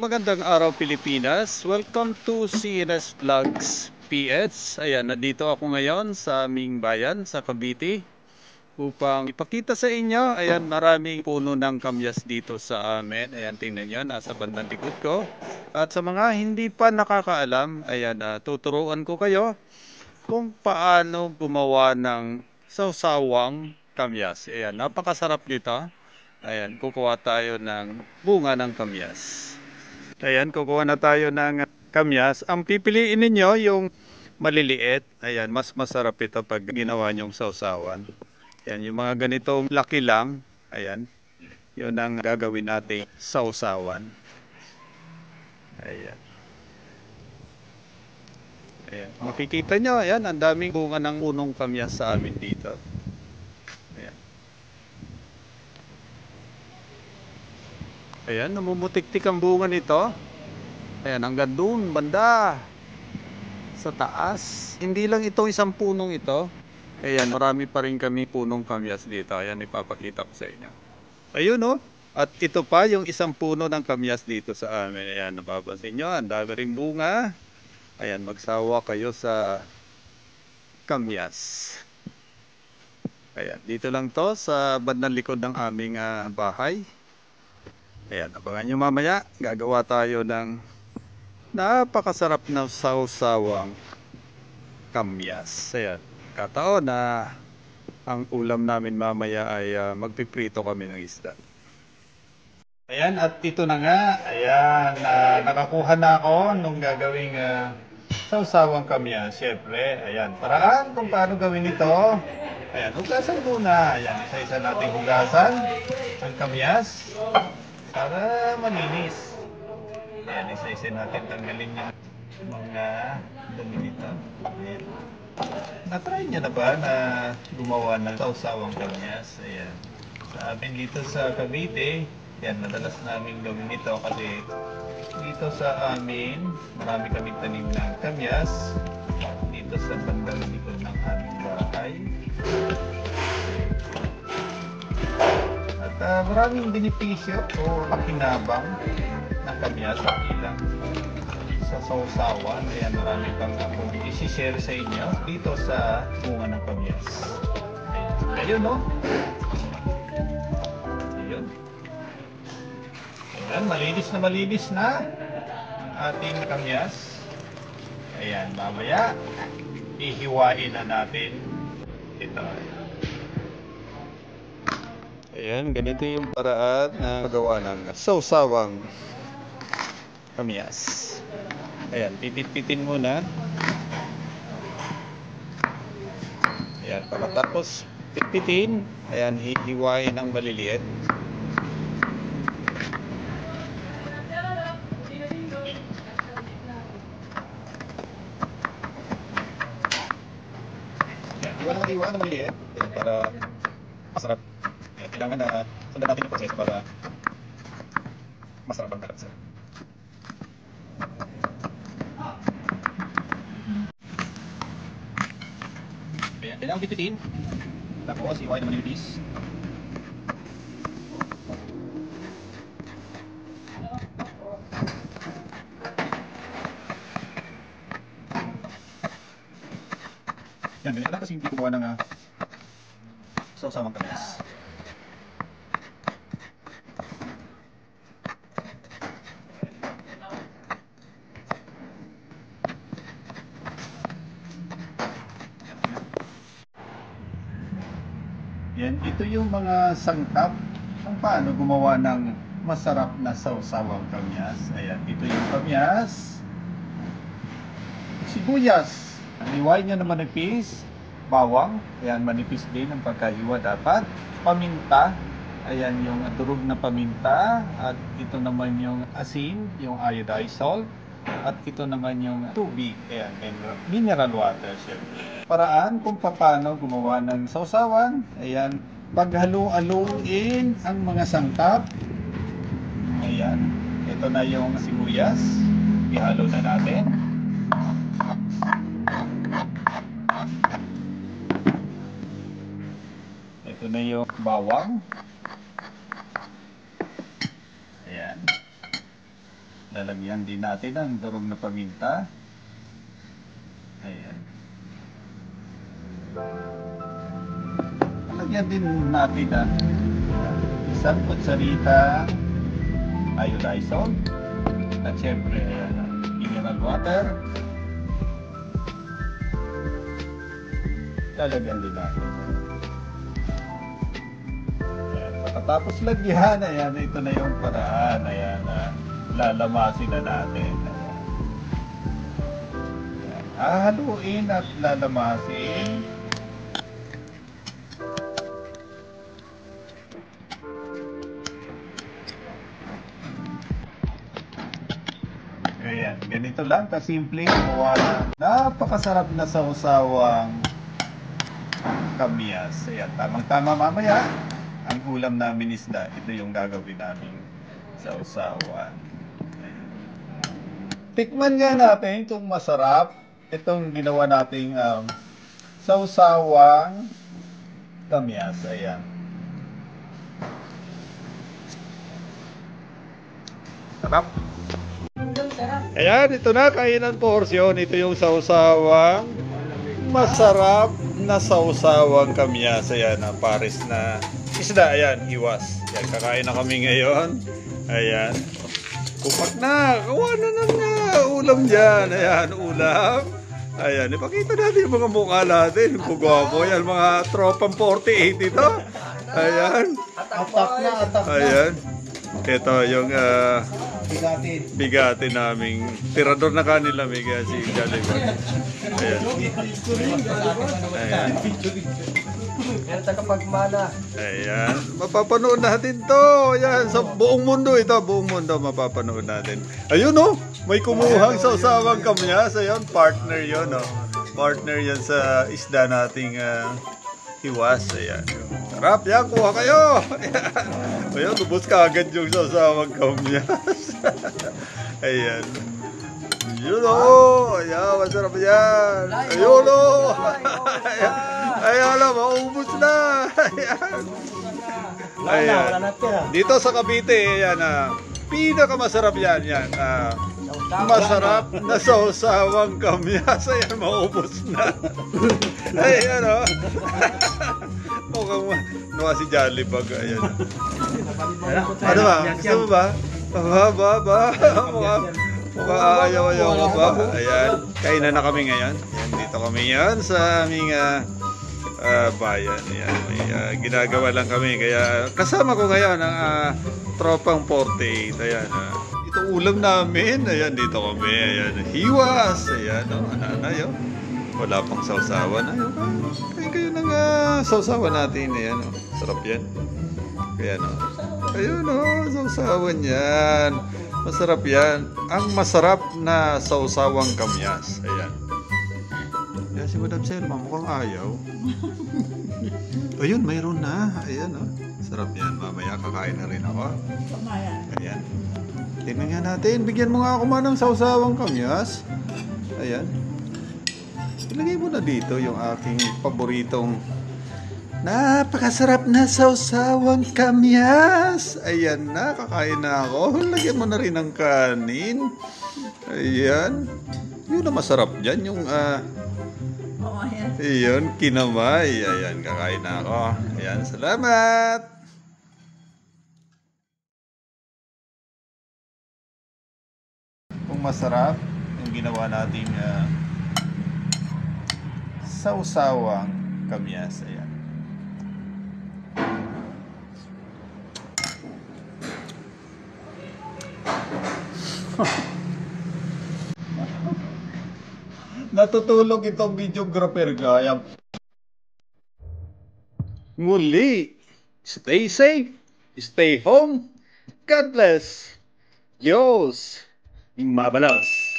Magandang araw Pilipinas. Welcome to CNS Vlogs PH. Ayan, nandito ako ngayon sa aming bayan sa Cavite upang ipakita sa inyo. Ayan, maraming puno ng kamyas dito sa amin. Ayan, tingnan nyo, nasa bandang likod ko. At sa mga hindi pa nakakaalam, ayan, tuturuan ko kayo kung paano gumawa ng sawsawang kamyas. Ayan, napakasarap nito. Ayan, kukuha tayo ng bunga ng kamyas. Ayan, kukuha na tayo ng kamyas. Ang pipiliin ninyo yung maliliit. Ayan, mas masarap ito pag ginawa nyong sausawan. Ayan, yung mga ganitong laki lang. Ayan, yun ang gagawin nating sausawan. Ayan. Ayan, makikita nyo, ayan, ang daming bunga ng punong kamyas sa amin dito. Ayan. Ayan, namumutik-tik ang bunga nito. Ayan, hanggang doon, banda sa taas. Hindi lang itong isang punong ito. Ayan, marami pa rin kami punong kamyas dito. Ayan, ipapakita ko sa inyo. Ayun, oh. At ito pa yung isang puno ng kamyas dito sa amin. Ayan, napapansin nyo, ang dami ring bunga. Ayan, magsawa kayo sa kamyas. Ayan, dito lang to sa bandang likod ng aming bahay. Ayan, abangan nyo mamaya. Gagawa tayo ng napakasarap na sawsawang kamyas. Ayan, kataon na ang ulam namin mamaya ay magpiprito kami ng isda. Ayan, at ito na nga. Ayan, nakakuha na ako nung gagawing sawsawang kamyas. Siyempre, ayan, paraan kung paano gawin ito. Ayan, hugasan muna. Ayan, isa-isa nating hugasan ang kamyas para malinis. Ayan, isa-isa natin tanggalin yung mga dumi nito. Ayan. Na-try niya na ba na gumawa ng sawsawang kamyas? Ayan. Sa amin dito sa Cavite, yan, madalas namin gawin ito kasi dito sa amin, marami kaming tanim ng kamyas dito sa bandang likod ng aming bahay. At maraming benepisyo o pakinabang ng kamyas at ilang sa sausawan. Ayan, marami pang akong isi-share sa inyo dito sa bunga ng kamyas. Ayun, no? Ayun. Ayan, malinis na ang ating kamyas. Ayan, mamaya ihiwain na natin ito. Ayan, ganito yung paraan na magawa ng sawsawang kamyas. Ayan, pitit-pitin muna. Ayan, pagkatapos pitpitin, ayan, hihiwain ng maliliit. Ayan, hiwa ng maliliit. Ayan, para masarap. Ayan, kailangan na sundan natin yung proseso para masarap ang kalabasa. Ayan, kailangan pitpitin. Tapos, hiwain ng maliliit. Yan, ganyan lang kasi hindi gumawa ng sawsawang kamyas. Yan, ito yung mga sangkap kung paano gumawa ng masarap na sawsawang kamyas. Ayan, ito yung kamyas, sibuyas, hiwain nyo na manipis, bawang, ayan, manipis din ang pagkahiwa dapat, paminta, ayan yung durog na paminta, at ito naman yung asin, yung iodized salt, at ito naman yung tubig, ayan, mineral water, syempre. Paraan kung paano gumawa ng sausawan, ayan, paghalo-haloin ang mga sangkap, ayan, ito na yung sibuyas, ihalo na natin. Ito na yung bawang. Ayan. Lalagyan din natin ang durog na paminta. Ayan. Lalagyan din natin ang isang kutsarita iodized salt. At syempre, mineral water. Lalagyan din natin. Ayan. Pagkatapos lagyan, ayan, ito na yung paraan. Ayan, lalamasin na natin. Ayan. Ayan. Hahaluin at lalamasin. Ayan, ganito lang kasimple gumawa ng napakasarap na sausawang kamyas. Ayan, tamang-tama mamaya. Ang ulam namin isda, ito yung gagawin namin sausawan. Ayan. Tikman nga natin kung masarap itong ginawa nating sausawang kamyas. Ayan. Sarap. Ayan, ito na, kainan porsyon. Ito yung sausawang masarap na sausawang kamyas. Ayan, pares na isda. Ayan, hiwas. Ayan, kakain na kami ngayon. Ayan. Kupak na. Kawanan na. Ulam dyan. Ayan, ulam. Ayan, ipakita natin yung mga mukha natin. Kugwapo. Ayan, mga tropang 48 ito. Ayan. Atak na. Ayan. Ito yung bigatin naming tirador na kanila may si Jollibee. Ayan. Ayan. Yan tagapagmana. Ayan. Mapapanood natin to. Ayan. Sa buong mundo ito. Buong mundo mapapanood natin. Ayun oh. May kumuhang sausawang kamyas. Ayun. Partner yun oh. Partner yan sa isda nating hiwas. Ayan. Sarap yan. Kuha kayo. Ayan. Ayan. Lubos ka agad yung sausawang kamyas. Ayan. Yun o! Ayan, masarap yan! Ayun o! Ayan na, maubos na! Ayan. Dito sa Cavite, ayan pinakamasarap yan. Masarap na sausawang kamyas. Ayan, maubos na. Ayan o! Mukhang nawa si Jollibee. Ayan. Ano ba? Gusto mo ba? Mukhang ayaw-ayaw ka ba? Ayan, kainan na kami ngayon. Ayan, dito kami yan sa aming bayan. Ayan, may ginagawa lang kami. Kaya kasama ko ngayon ang tropang 48. Ayan, itong ulam namin. Ayan, dito kami. Ayan, hiwas. Ayan, ananay. Wala pang sausawan. Ayan, kayo ng sausawan natin. Ayan, sarap yan. Ayan, ayun sausawan yan. Masarap yan. Ang masarap na sausawang kamyas. Ayan. Ayan si Madam Selma. Mukhang ayaw. Ayun, mayroon na. Ayan sarap yan. Mamaya kakain na rin ako. Ayan. Tingnan nga natin. Bigyan mo nga ako man ng sausawang kamyas. Ayan. Ilagay mo na dito yung aking paboritong napakasarap na sausawang kamyas. Ayan na, kakain na ako. Lagyan mo na rin ng kanin. Ayan. Yun na masarap dyan. Yung, ayan, kinamay. Ayan, kakain na ako. Ayan, salamat. Kung masarap, yung ginawa natin sausawang kamyas. Ayan. Natutulog itong videographer kaya muli. Stay safe, stay home. God bless. Diyos mabalas.